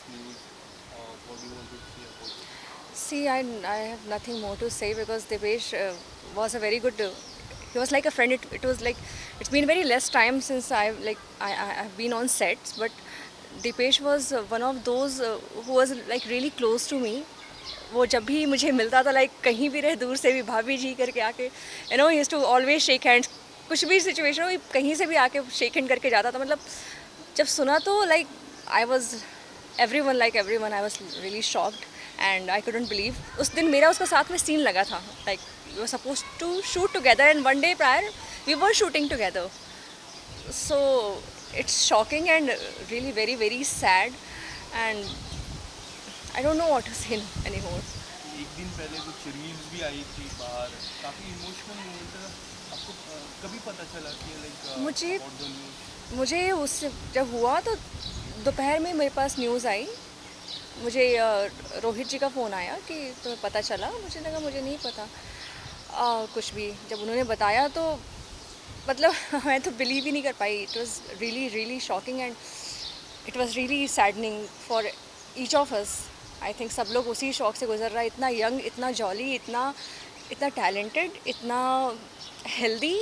this news? What do you want to say about it? See, I have nothing more to say because Depesh was a very good. He was like a friend. It was like it's been very less time since I've been on sets, but Depesh was one of those who was like really close to me. वो जब भी मुझे मिलता था like कहीं भी रहे दूर से भी भाभी जी करके आके use to always shake hands कुछ भी सिचुएशन हो कहीं से भी आके शेक हैंड करके जाता था मतलब जब सुना तो like I was everyone I was really shocked and I couldn't believe उस दिन मेरा उसका साथ में सीन लगा था like we were suppose to shoot together and one day prior we were shooting together so it's shocking and really very very sad and I don't know what to say anymore एक दिन पहले कुछ reels भी आई थी बाहर, काफ़ी emotional moment था। आपको कभी पता चला कि लाइक मुझे अबाउट द न्यूज़? मुझे उससे जब हुआ तो दोपहर में मेरे पास न्यूज़ आई मुझे रोहित जी का फ़ोन आया कि तुम्हें पता चला मुझे लगा मुझे नहीं पता कुछ भी जब उन्होंने बताया तो मतलब मैं तो बिलीव ही नहीं कर पाई it was really really shocking and it was really saddening for each of us I think सब लोग उसी शौक से गुजर रहा है इतना यंग इतना जॉली इतना इतना टैलेंटेड इतना हेल्दी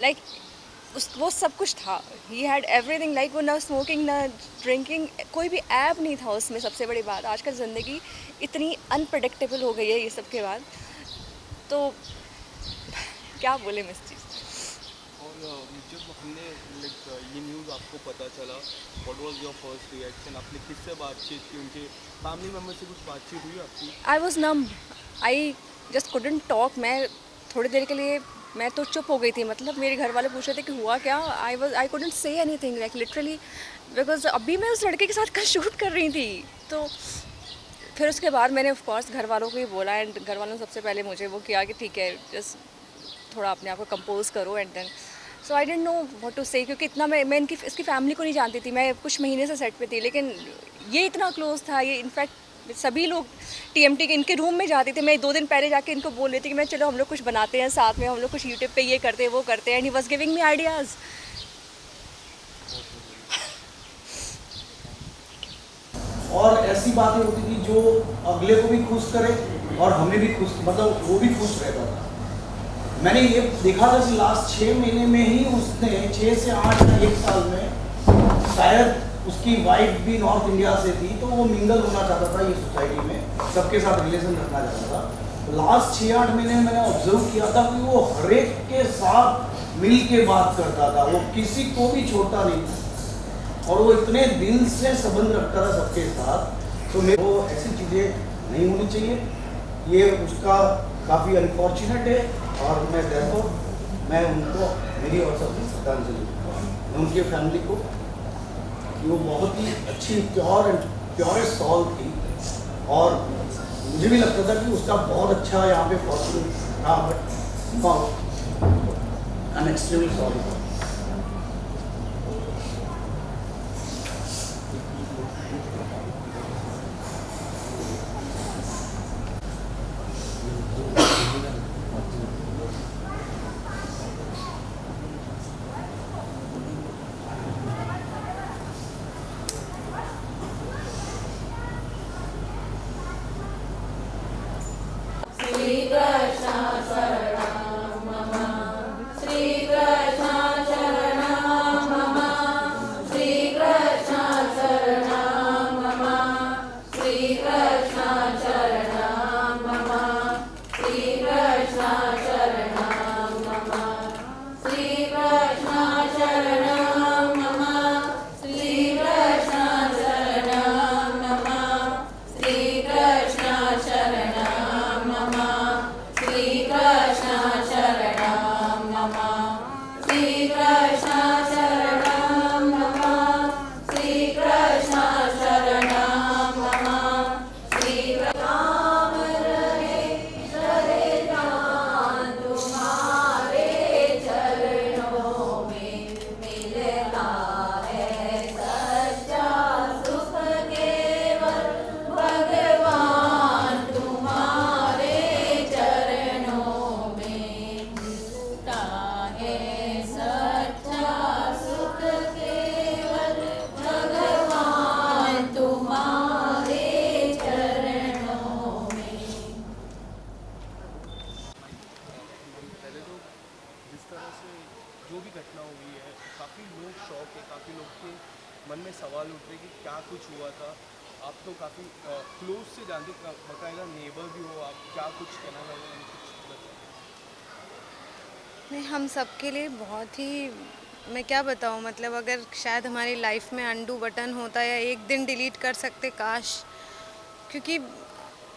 लाइक उस वो सब कुछ था ही हैड एवरीथिंग लाइक वो ना स्मोकिंग ना ड्रिंकिंग कोई भी ऐप नहीं था उसमें सबसे बड़ी बात आजकल ज़िंदगी इतनी अनप्रडिक्टेबल हो गई है ये सब के बाद तो क्या बोले मैं इस चीज़ और जब हमने लाइक ये न्यूज़ आपको पता चला, what was your first reaction? आपने किससे बातचीत की? उनके फैमिली मेम्बर से कुछ बातचीत हुई आपकी? I was numb I just couldn't talk मैं थोड़ी देर के लिए मैं तो चुप हो गई थी मतलब मेरे घर वाले पूछ रहे थे कि हुआ क्या I couldn't say anything like literally because अभी मैं उस लड़के के साथ कल शूट कर रही थी तो फिर उसके बाद मैंने ऑफ कोर्स घर वालों को ही बोला एंड घर वालों ने सबसे पहले मुझे वो किया कि ठीक है जस्ट थोड़ा अपने आप को कंपोज करो and then so I don't know what to say क्योंकि इतना मैं इनकी इसकी फैमिली को नहीं जानती थी मैं कुछ महीने से सेट पे थी लेकिन ये इतना क्लोज था ये इनफैक्ट सभी लोग टीएमटी के इनके रूम में जाते थे मैं 2 दिन पहले जाके इनको बोल रही थी कि मैं चलो हम लोग कुछ बनाते हैं साथ में हम लोग कुछ यूट्यूब पे ये करते हैं वो करते हैं and he was giving me ideas और ऐसी बातें होती थी जो अगले को भी खुश करे और हमें भी खुश मतलब वो भी खुश रहता था। मैंने ये देखा था कि लास्ट 6 महीने में ही उसने 6 से 8 या 1 साल में शायद उसकी वाइफ भी नॉर्थ इंडिया से थी तो वो मिंगल होना चाहता था ये सोसाइटी में सबके साथ रिलेशन रखना चाहता था। लास्ट 6-8 महीने में मैंने ऑब्जर्व किया था कि वो हर एक के साथ मिल के बात करता था वो किसी को भी छोड़ता नहीं था और वो इतने दिल से संबंध रखता था सबके साथ तो मेरे को ऐसी चीज़ें नहीं होनी चाहिए ये उसका काफ़ी अनफॉर्चुनेट है और मैं therefore मैं उनको मेरी और सबकी श्रद्धांजलि मैं उनकी फैमिली को कि वो बहुत ही अच्छी प्योर एंड प्योरेस्ट सॉल थी और मुझे भी लगता था कि उसका बहुत अच्छा यहाँ पे फॉर्चून था but I am extremely sorry. जिस तरह से जो भी घटना हुई है, काफ़ी लोग शॉक है, काफ़ी लोग के मन में सवाल उठ रहे कि क्या कुछ हुआ था। आप तो काफ़ी क्लोज से जानते हो, बाकायदा नेबर भी हो आप, क्या कुछ कहना चाहोगे, कुछ बताओ। नहीं, हम सबके लिए बहुत ही, मैं क्या बताऊँ, मतलब अगर शायद हमारी लाइफ में अनडू बटन होता या एक दिन डिलीट कर सकते काश, क्योंकि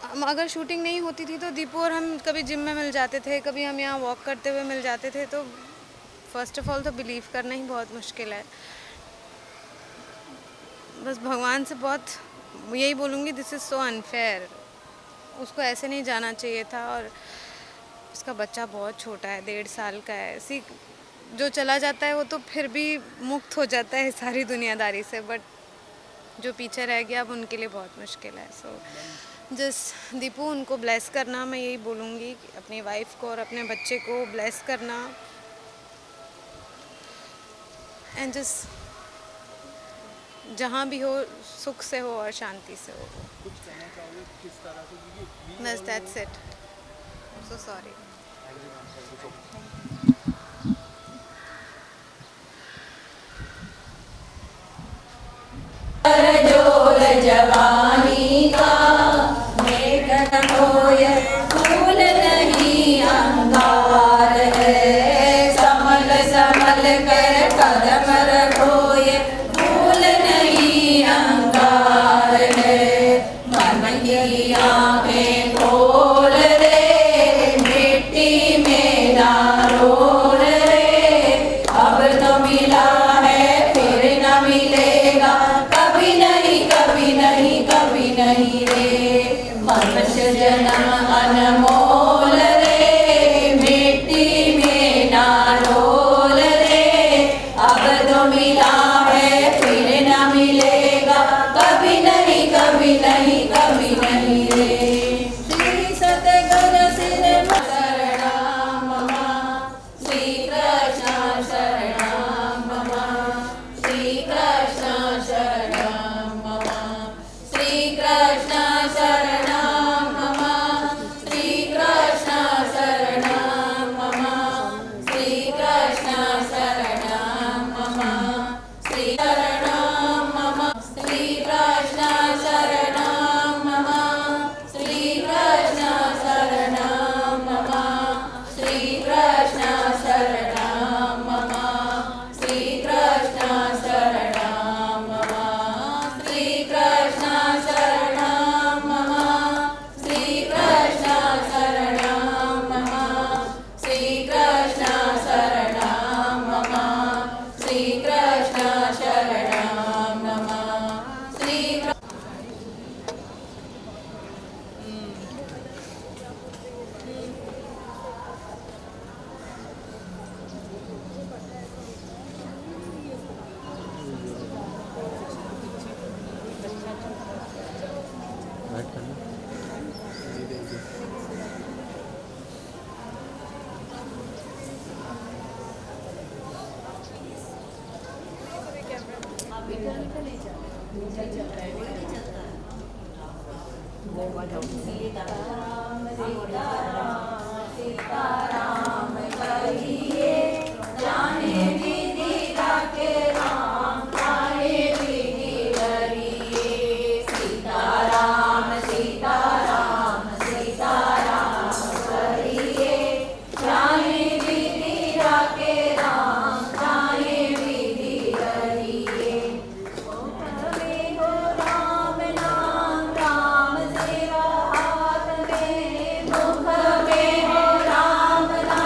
हम अगर शूटिंग नहीं होती थी तो दीपू और हम कभी जिम में मिल जाते थे, कभी हम यहाँ वॉक करते हुए मिल जाते थे, तो फर्स्ट ऑफ ऑल तो बिलीव करना ही बहुत मुश्किल है। बस भगवान से बहुत यही बोलूँगी, दिस इज़ सो अनफेयर, उसको ऐसे नहीं जाना चाहिए था। और उसका बच्चा बहुत छोटा है, 1.5 साल का है, ऐसी जो चला जाता है वो तो फिर भी मुक्त हो जाता है सारी दुनियादारी से, बट जो पीछे रह गया अब उनके लिए बहुत मुश्किल है। सो जस्ट दीपू, उनको ब्लेस करना, मैं यही बोलूँगी कि अपनी वाइफ को और अपने बच्चे को ब्लेस करना, एंड जस्ट जहाँ भी हो सुख से हो और शांति से हो। कुछ कहना चाहोगे किस तरह से, क्योंकि बस दैट्स इट, सो सॉरी। जोर जवानी का मेघन होय फूल नहीं अंगार है, समल समल कर कदम रखोय फूल नहीं अंगार है। मन की आंखें खोल रे, मिट्टी में ना रोल रे, अब तो मिला है फिर न मिलेगा, कभी नहीं कभी नहीं कभी नहीं रे। मनुष्य जन्म अनमोल रे, मिट्टी में ना रोल रे, अब तो मिला है फिर न मिलेगा, कभी नहीं कभी नहीं कभी नहीं रे। श्री सतगुरु सिर शरणं मम, श्री कृष्ण शरणं मम, श्री कृष्ण शरणं मम, श्री कृष्ण शरणं मम, श्री कृष्ण शरणं मम, श्री कृष्ण शरणं मम, श्री शरणं मम, श्री कृष्ण शरणं मम, श्री कृष्ण शरणं मम, श्री कृष्ण शरणं मम, श्री कृष्ण शरणं मम, श्री कृष्ण शरणं मम, श्री कृष्ण शरणं मम, श्री कृष्ण शरणं मम, श्री कृष्ण शरणं मम, श्री सीताराम कहिए, जाने विधि राखे राम, जाने विधि डरिए। सीताराम सीताराम सीताराम कहिए, जाने विधि राखे राम, जाने विधि डरिए। में हो राम नाम, राम सेवा हाथ में, मुख में हो राम नाम,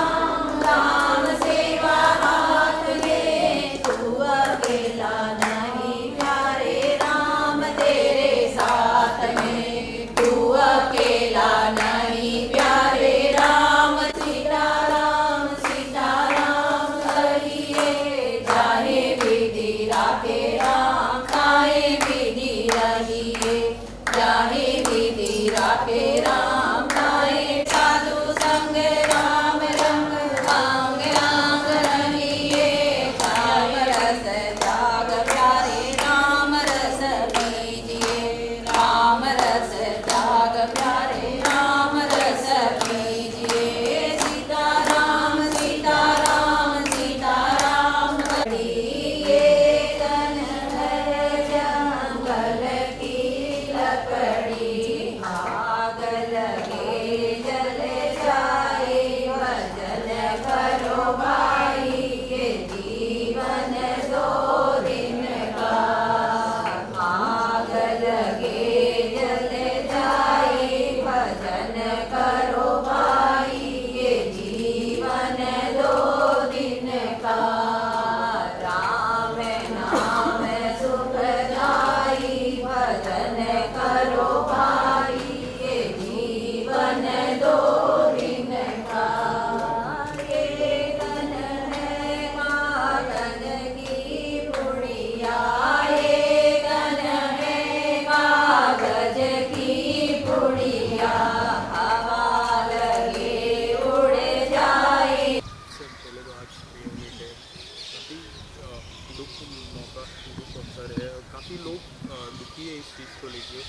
भी है इस चीज़ को लेके,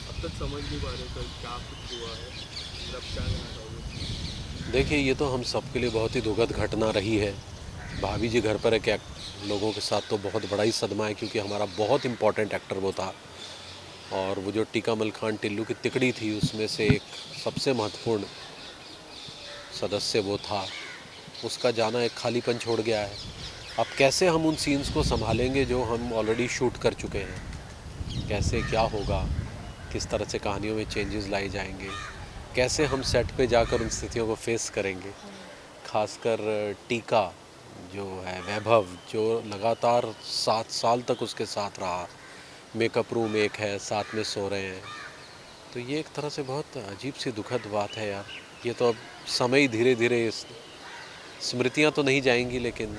अब तक समझ नहीं पा रहे सर क्या कुछ हुआ है, फिर अब क्या कहना चाहोगे? देखिए, ये तो हम सबके लिए बहुत ही दुखद घटना रही है। भाभी जी घर पर है, क्या लोगों के साथ तो बहुत बड़ा ही सदमा है, क्योंकि हमारा बहुत इम्पोर्टेंट एक्टर वो था। और वो जो टीका मल खान टिल्लू की तिकड़ी थी, उसमें से एक सबसे महत्वपूर्ण सदस्य वो था। उसका जाना एक खालीपन छोड़ गया है। अब कैसे हम उन सीन्स को संभालेंगे जो हम ऑलरेडी शूट कर चुके हैं, कैसे क्या होगा, किस तरह से कहानियों में चेंजेस लाए जाएंगे, कैसे हम सेट पे जाकर उन स्थितियों को फेस करेंगे। खासकर टीका जो है, वैभव जो लगातार 7 साल तक उसके साथ रहा, मेकअप रूम एक है, साथ में सो रहे हैं, तो ये एक तरह से बहुत अजीब सी दुखद बात है यार। ये तो अब समय ही धीरे धीरे, स्मृतियाँ तो नहीं जाएंगी लेकिन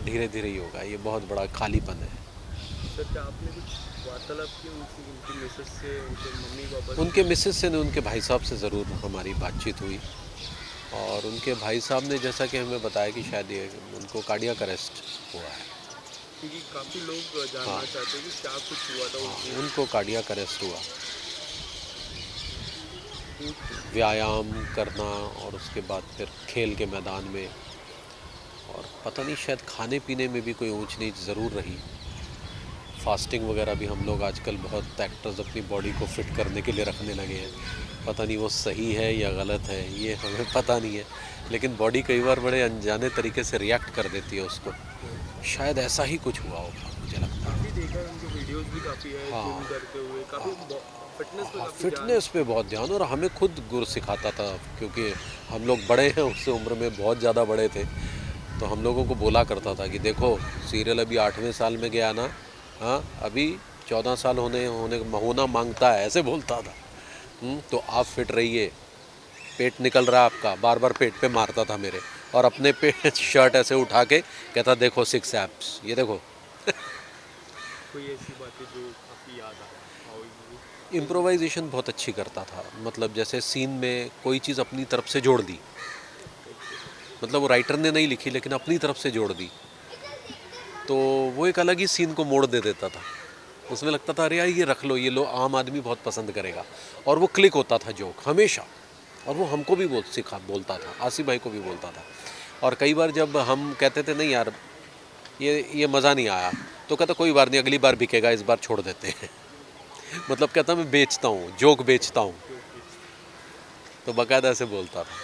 धीरे धीरे ही होगा। ये बहुत बड़ा खालीपन है। सर क्या आपने कुछ वार्तालाप की उनकी मिसेस से, उनके मम्मी पापा से? उनके मिसेस से नहीं, उनके भाई साहब से ज़रूर हमारी बातचीत हुई। और उनके भाई साहब ने जैसा कि हमें बताया कि शायद ये उनको कार्डियक अरेस्ट हुआ है। क्योंकि काफ़ी लोग जानना हाँ। चाहते हैं कि क्या कुछ हुआ था उस दिन। उनको कार्डियक अरेस्ट हुआ। व्यायाम करना और उसके बाद फिर खेल के मैदान में, और पता नहीं शायद खाने पीने में भी कोई ऊंच नीच ज़रूर रही। फास्टिंग वगैरह भी हम लोग आजकल बहुत एक्टर्स अपनी बॉडी को फिट करने के लिए रखने लगे हैं। पता नहीं वो सही है या गलत है, ये हमें पता नहीं है, लेकिन बॉडी कई बार बड़े अनजाने तरीके से रिएक्ट कर देती है उसको। शायद ऐसा ही कुछ हुआ होगा, मुझे लगता है। काफ़ी देखा है, उनके वीडियोस भी काफ़ी है हाँ। जिम करते हुए, काफ़ी फिटनेस पे काफ़ी फिटनेस पे बहुत ध्यान, और हमें खुद गुर सिखाता था, क्योंकि हम लोग बड़े हैं, उससे उम्र में बहुत ज़्यादा बड़े थे, तो हम लोगों को बोला करता था कि देखो सीरियल अभी 8वें साल में गया ना, हाँ अभी 14 साल होना मांगता है, ऐसे बोलता था। तो आप फिट रहिए, पेट निकल रहा है आपका, बार बार पेट पे मारता था मेरे, और अपने पेट शर्ट ऐसे उठा के कहता देखो 6 एब्स, ये देखो। कोई ऐसी बातें जो काफ़ी याद आओगी? इम्प्रोवाइजेशन बहुत अच्छी करता था, मतलब जैसे सीन में कोई चीज़ अपनी तरफ से जोड़ दी, मतलब वो राइटर ने नहीं लिखी लेकिन अपनी तरफ से जोड़ दी, तो वो एक अलग ही सीन को मोड़ दे देता था। उसमें लगता था अरे यार ये रख लो, ये लो, आम आदमी बहुत पसंद करेगा, और वो क्लिक होता था जोक हमेशा। और वो हमको भी बोलता था, आसिफ भाई को भी बोलता था। और कई बार जब हम कहते थे नहीं यार ये मज़ा नहीं आया, तो कहता कोई बार नहीं, अगली बार बिकेगा, इस बार छोड़ देते हैं। मतलब कहता मैं बेचता हूँ, जोक बेचता हूँ, तो बाकायदा ऐसे बोलता था।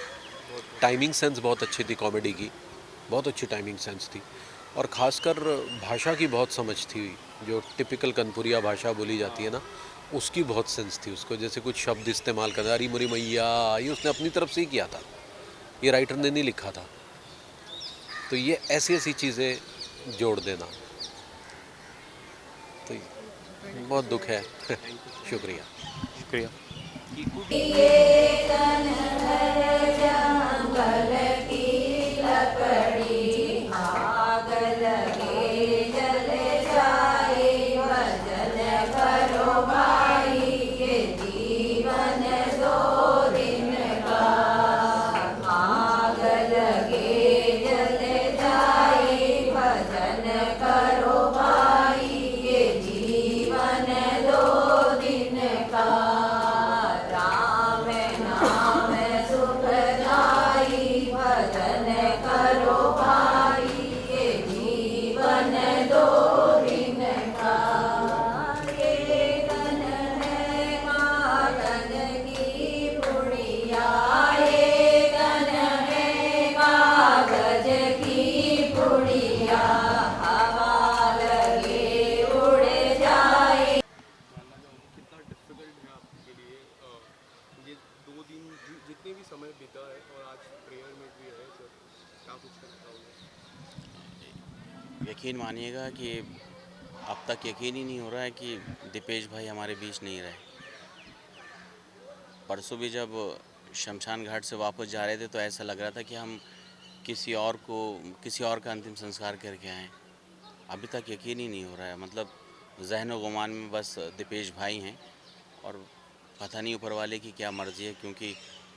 टाइमिंग सेंस बहुत अच्छी थी कॉमेडी की, बहुत अच्छी टाइमिंग सेंस थी, और ख़ासकर भाषा की बहुत समझ थी। जो टिपिकल कनपुरिया भाषा बोली जाती है ना, उसकी बहुत सेंस थी उसको। जैसे कुछ शब्द इस्तेमाल करना, अरी मुरी मैया, ये उसने अपनी तरफ से ही किया था, ये राइटर ने नहीं लिखा था। तो ये ऐसी ऐसी चीज़ें जोड़ देना, तो बहुत दुख है। शुक्रिया। शुक्रिया। जंगल की लकड़ी आग लगे जल जाए, भजन करो भाई ये जीवन 2 दिन का। आग लगे जल जाए, भजन करो भाई ये जीवन 2 दिन का। राम नाम सुखदाई, भजन करो भाई ये जीवन 2 दिन का। ये तन है कागज की पुड़िया, ये तन है कागज की पुड़िया, हवा लगे उड़ जाए। जानना चाहूँगा कितना डिफिकल्ट है आपके लिए ये 2 दिन जितने भी समय बीता है, और आज प्रेयर में भी है सर, क्या कुछ करता होगा? यकीन मानिएगा कि अब तक यकीन ही नहीं हो रहा है कि दीपेश भाई हमारे बीच नहीं रहे। परसों भी जब शमशान घाट से वापस जा रहे थे तो ऐसा लग रहा था कि हम किसी और का अंतिम संस्कार करके आए। अभी तक यकीन ही नहीं हो रहा है, मतलब ज़हन गुमान में बस दीपेश भाई हैं, और पता नहीं ऊपर वाले की क्या मर्ज़ी है, क्योंकि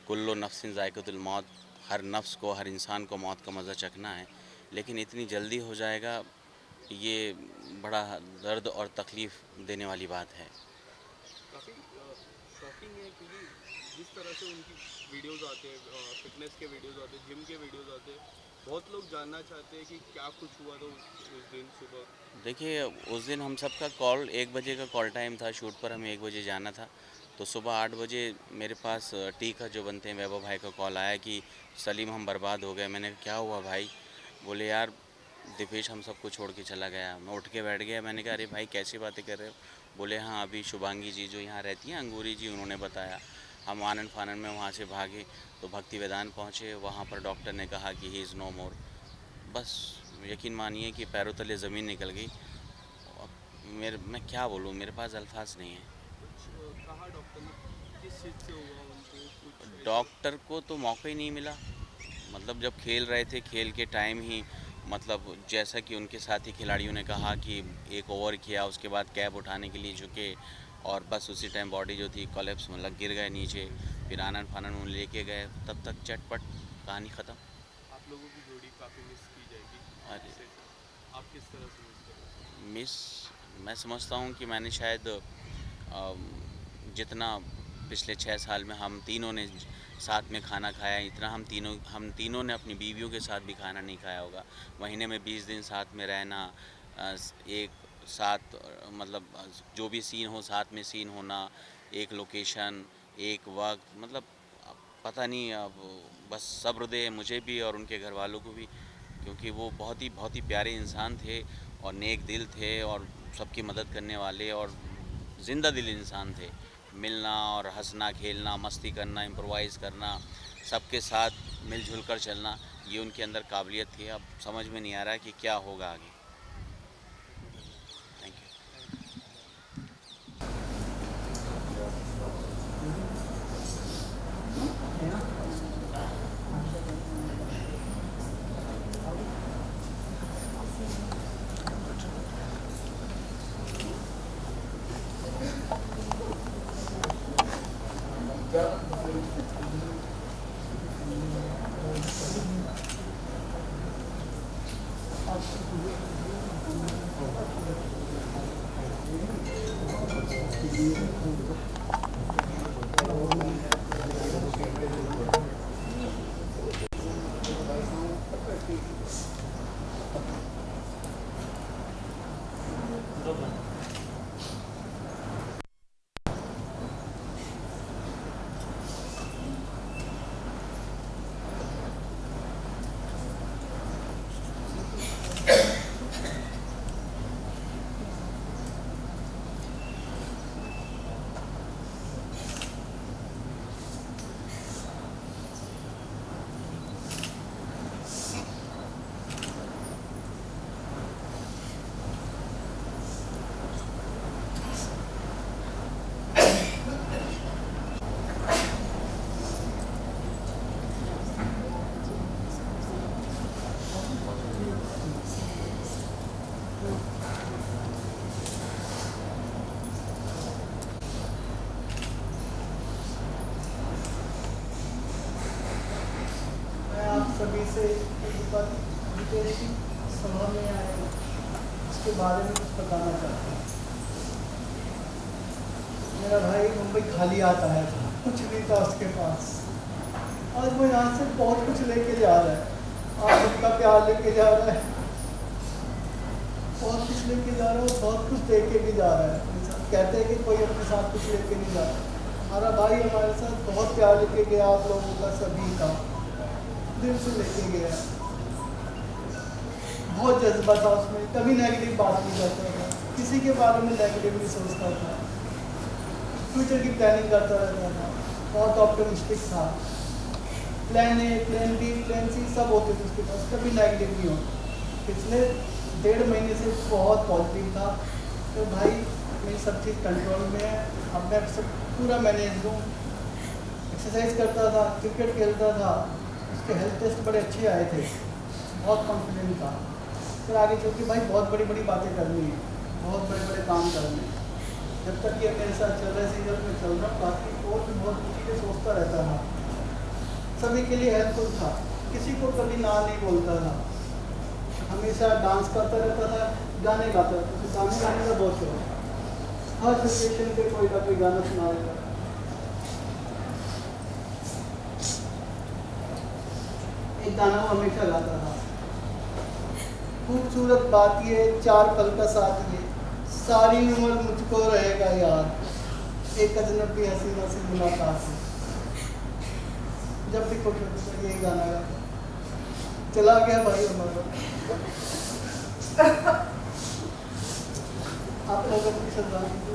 कुल्लो नफ्सिन ज़ायक़तुल मौत, हर नफ्स को, हर इंसान को मौत का मज़ा चखना है, लेकिन इतनी जल्दी हो जाएगा ये बड़ा दर्द और तकलीफ़ देने वाली बात है। काफ़ी शॉकिंग है क्योंकि जिस तरह से उनकी वीडियोस आते हैं, फिटनेस के वीडियोस आते हैं, जिम के वीडियोस आते हैं, बहुत लोग जानना चाहते हैं कि क्या कुछ हुआ था उस दिन सुबह। देखिए उस दिन हम सबका कॉल 1 बजे का कॉल टाइम था, शूट पर हमें 1 बजे जाना था। तो सुबह 8 बजे मेरे पास टीका जो बनते हैं वैभव भाई का कॉल आया कि सलीम हम बर्बाद हो गए। मैंने कहा क्या हुआ भाई? बोले यार दिपेश हम सबको छोड़ के चला गया। मैं उठ के बैठ गया, मैंने कहा अरे भाई कैसी बातें कर रहे हो? बोले हाँ अभी शुभांगी जी जो यहाँ रहती हैं अंगूरी जी उन्होंने बताया। हम आनन फानन में वहाँ से भागे तो भक्ति वेदांत पहुँचे, वहाँ पर डॉक्टर ने कहा कि ही इज़ नो मोर। बस यकीन मानिए कि पैरों तले ज़मीन निकल गई। मैं क्या बोलूँ, मेरे पास अल्फाज नहीं है। कुछ कहा डॉक्टर ने किस चीज़ से हुआ उनको कुछ? डॉक्टर को तो मौका ही नहीं मिला। मतलब जब खेल रहे थे, खेल के टाइम ही मतलब जैसा कि उनके साथी खिलाड़ियों ने कहा कि एक ओवर किया, उसके बाद कैप उठाने के लिए झुके और बस उसी टाइम बॉडी जो थी कोलैप्स मतलब गिर गए नीचे। फिर आनन फानन उन्हें लेके गए, तब तक चटपट कहानी ख़त्म। आप लोगों की जोड़ी काफ़ी मिस की जाएगी। अरे आप किस तरह से मिस करेंगे? मिस मैं समझता हूँ कि मैंने शायद जितना पिछले 6 साल में हम तीनों ने साथ में खाना खाया, इतना हम तीनों ने अपनी बीवियों के साथ भी खाना नहीं खाया होगा। महीने में 20 दिन साथ में रहना, एक साथ मतलब जो भी सीन हो साथ में सीन होना, एक लोकेशन, एक वक्त, मतलब पता नहीं अब बस सब्र दे मुझे भी और उनके घर वालों को भी, क्योंकि वो बहुत ही प्यारे इंसान थे और नेक दिल थे और सबकी मदद करने वाले और ज़िंदा दिल इंसान थे। मिलना और हंसना खेलना मस्ती करना इम्प्रोवाइज़ करना सबके साथ मिलजुल कर चलना, ये उनके अंदर काबिलियत थी। अब समझ में नहीं आ रहा है कि क्या होगा आगे। Thank you. मैं आप सभी से एक बार विदेशी सभा में आए इसके बारे में कुछ बताना चाहता हूँ। मेरा भाई मुंबई खाली आता है, कुछ नहीं था उसके पास। आज वो यहाँ से बहुत कुछ लेके जा रहा है। आप सबका प्यार लेके जा रहा है, बहुत कुछ लेके जा रहा है और बहुत कुछ दे के भी जा रहा है। कहते हैं कि कोई अपने साथ कुछ लेके नहीं जा रहा। हमारा भाई हमारे साथ बहुत प्यार लेके गया, आप लोगों का सभी का दिल से लेके गया। बहुत जज्बा था उसमें, कभी नेगेटिव बात नहीं करता था, किसी के बारे में नेगेटिव नहीं सोचता था, फ्यूचर की प्लानिंग करता रहता था, बहुत ऑप्टिमिस्टिक था। Plan A, plan B, plan C सब होते थे उसके पास, कभी नेगेटिव नहीं हो। पिछले 1.5 महीने से बहुत पॉजिटिव था। तो भाई मेरी सब चीज़ कंट्रोल में है, अब मैं सब पूरा मैनेज हूँ। एक्सरसाइज करता था, क्रिकेट खेलता था, उसके हेल्थ टेस्ट बड़े अच्छे आए थे, बहुत कॉन्फिडेंट था। फिर आगे चल के भाई बहुत बड़ी बड़ी बातें करनी है, बहुत बड़े बड़े काम करने हैं। जब तक ये मेरे साथ चल रहा है, सीरियल में चल रहा, बाकी और भी बहुत कुछ चीज़ें सोचता रहता था, सभी के लिए हेल्पफुल था, किसी को कभी ना नहीं बोलता था, हमेशा डांस करता रहता था, गाने गाता था, तो गाने गाने का बहुत शौक था। हर सिचुएशन पे कोई ना कोई गाना सुना देता था। एक गाना वो हमेशा गाता था, खूबसूरत बात ये 4 पल का साथ ये, सारी उम्र मुझको रहेगा याद, एक अजनबी हसीना से मुलाकात है। जब भी खुश होता था यही गाना गाता, चला गया भाई हमारा। आप लोगों की श्रद्धांजलि।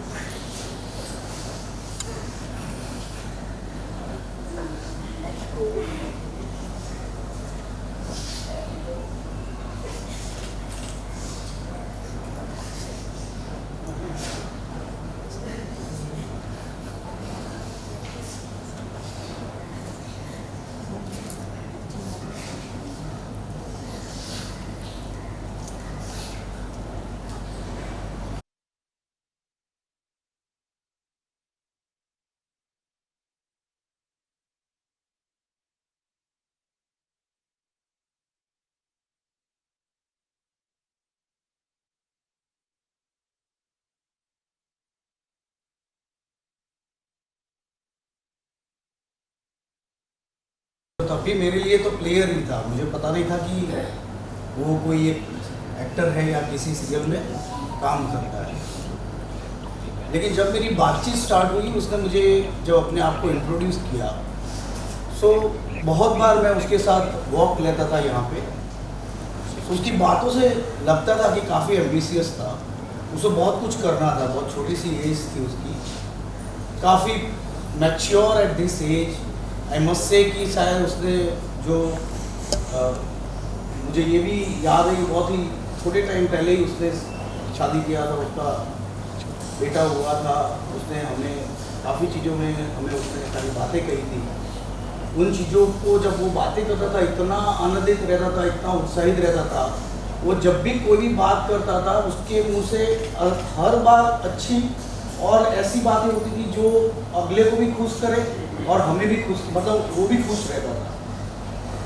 तब भी मेरे लिए तो प्लेयर ही था, मुझे पता नहीं था कि वो कोई एक एक्टर है या किसी सीरियल में काम करता है। लेकिन जब मेरी बातचीत स्टार्ट हुई, उसने मुझे जब अपने आप को इंट्रोड्यूस किया, सो बहुत बार मैं उसके साथ वॉक लेता था यहाँ पे। उसकी बातों से लगता था कि काफ़ी एम्बिशियस था, उसे बहुत कुछ करना था, बहुत छोटी सी एज थी उसकी, काफ़ी mature at this age. I must say कि शायद उसने जो मुझे ये भी याद है कि बहुत ही छोटे टाइम पहले ही उसने शादी किया था, उसका बेटा हुआ था। उसने हमें काफ़ी चीज़ों में हमें उसने सारी बातें कही थी। उन चीज़ों को जब वो बातें करता था, इतना आनंदित रहता था, इतना उत्साहित रहता था। वो जब भी कोई भी बात करता था, उसके मुंह से हर बार अच्छी और ऐसी बातें होती थी जो अगले को भी खुश करे और हमें भी खुश, मतलब वो भी खुश रहता था।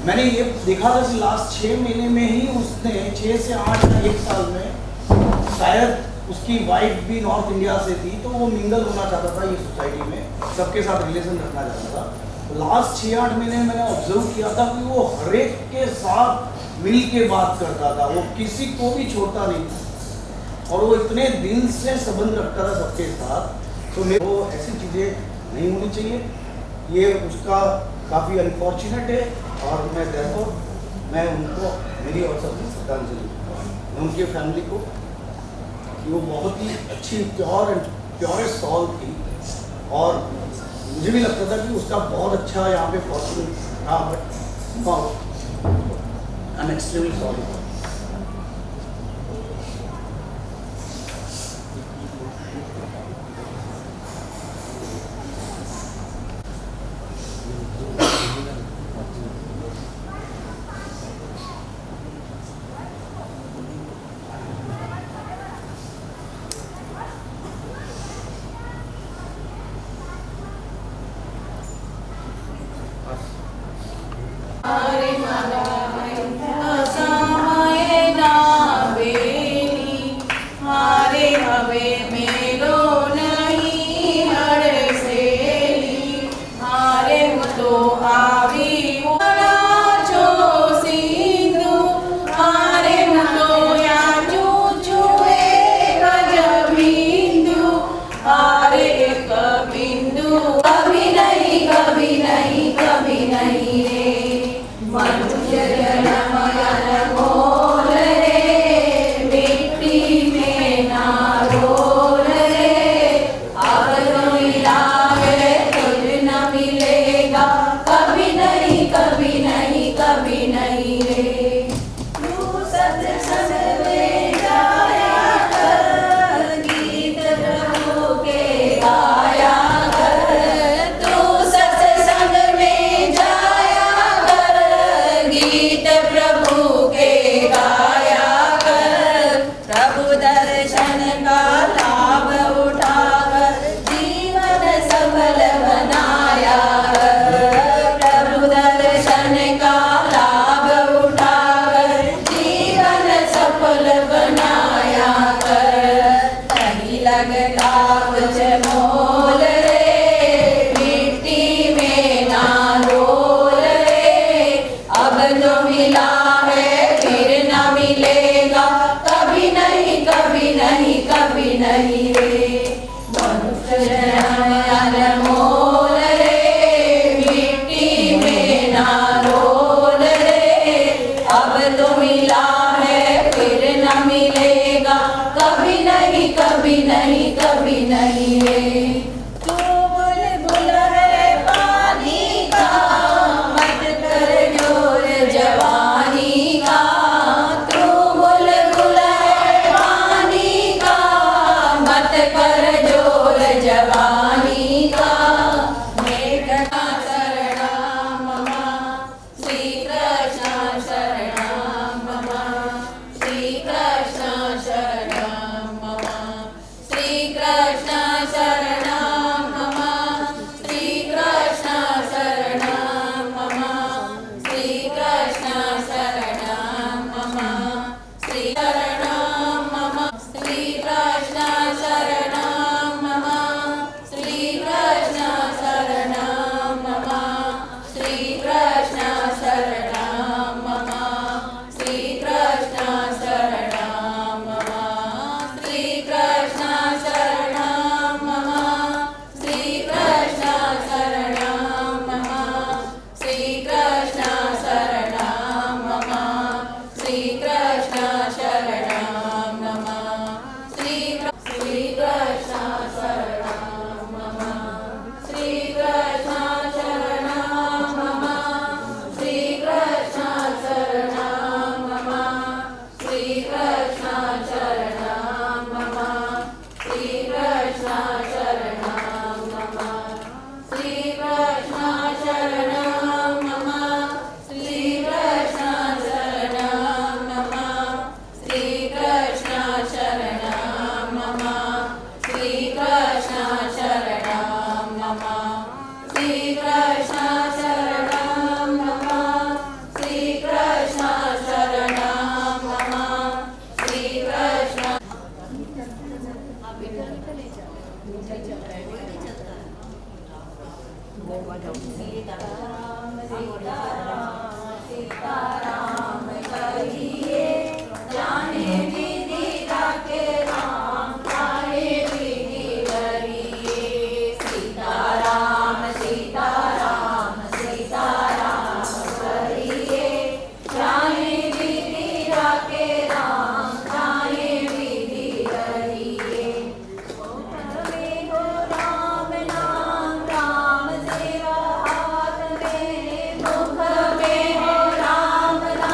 मैंने ये देखा था कि लास्ट 6 महीने में ही उसने 6 से 8 या 1 साल में, शायद उसकी वाइफ भी नॉर्थ इंडिया से थी, तो वो मिंगल होना चाहता था ये सोसाइटी में, सबके साथ रिलेशन रखना चाहता था। लास्ट 6-8 महीने में मैंने ऑब्जर्व किया था कि वो हर एक के साथ मिल के बात करता था, वो किसी को भी छोड़ता नहीं था और वो इतने दिल से संबंध रखता था सबके साथ। तो मेरे को ऐसी चीज़ें नहीं होनी चाहिए, ये उसका काफ़ी अनफॉर्चुनेट है। और मैं therefore मैं उनको मेरी और सबकी श्रद्धांजलि, मैं उनकी फैमिली को, कि वो बहुत ही अच्छी प्योरेस्ट सॉल थी और मुझे भी लगता था कि उसका बहुत अच्छा यहाँ पे फॉर्चून था, but I am extremely sorry. Hare Mara, Hare Mara, Ram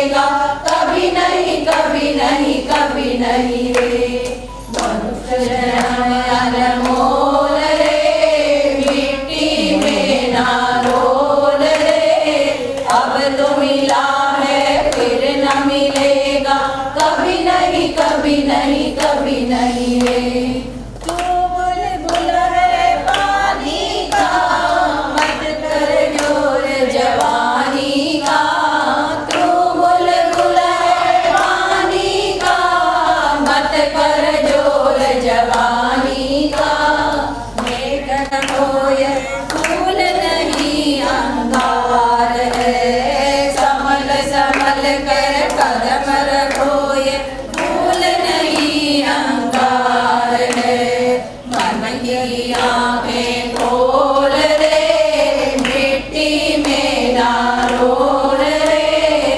मिलेगा कभी नहीं कभी नहीं कभी नहीं रे मनुष्य जन्म अनमोल रे मिट्टी में ना रोल रे अब तो मिला है फिर न मिलेगा कभी नहीं कभी नहीं कभी नहीं रे तू बुलबुल है पानी का मत कर जोर जवानी का तू बुलबुल है पानी का मत कर जोर जवानी का देखन होय फूल नहीं अंगार है संभल संभल कर कदम रखोय फूल नहीं अंगार है मन की आंखें खोल रे मिट्टी में ना रोल रे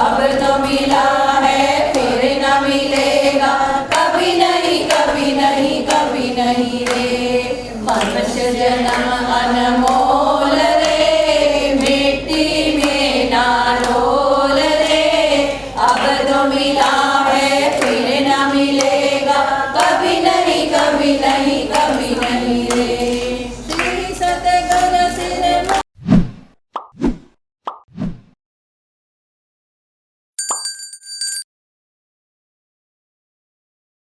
अब तो मिला है फिर न मिलेगा कभी नहीं कभी नहीं कभी नहीं रे मनुष्य जन्म अनमोल